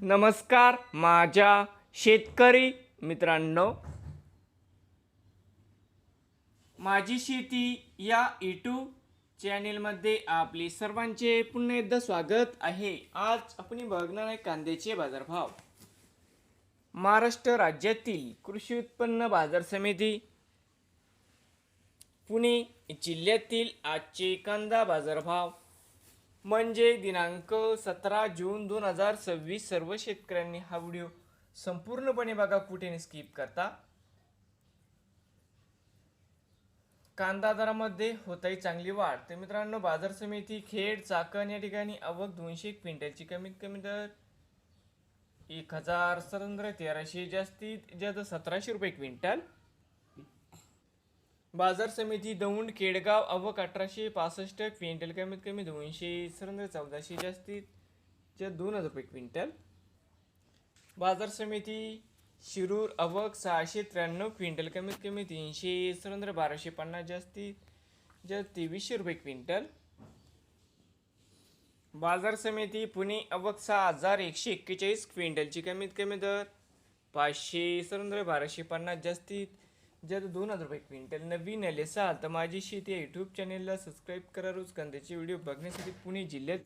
नमस्कार माझ्या शेतकरी मित्रांनो, माझी शेती या यूट्यूब चॅनेलमध्ये आपले सर्वांचे पुन्हा एकदा स्वागत आहे। आज आपण बघणार आहे कांद्याचे बाजारभाव। महाराष्ट्र राज्यातील कृषी उत्पन्न बाजार समिती पुणे जिल्ह्यातील आजचे कांदा बाजारभाव म्हणजे दिनांक 17 जून 2026। सर्व शेतकऱ्यांनी हा व्हिडिओ संपूर्णपणे बघा, कुठे स्किप करता। कांदा दरामध्ये होताही चांगली वाढ। तर मित्रांनो, बाजार समिती खेड चाकण या ठिकाणी आवक 200 क्विंटलची कमीत कमी दर 1313 जास्तीत जास्त 1700 रुपये क्विंटल। बाजार समिती दौंड केडगाव आवक 1865 क्विंटल कमीत कमी 214 जास्तीत जास्त 2000 रुपये क्विंटल। बाजार समिती शिरूर आवक 693 क्विंटल कमीत कमी 1250 जास्तीत जास्त 2300 रुपये क्विंटल। बाजार समिती पुणे आवक 6141 क्विंटलची कमीत कमी दर 1250 जास्तीत जास्त 2000 रुपये क्विंटल। नवीन आले असाल तर माझी शेती यूट्यूब चॅनेलला सबस्क्राईब करा। रोज कांद्याचे व्हिडिओ बघण्यासाठी पुणे जिल्ह्यात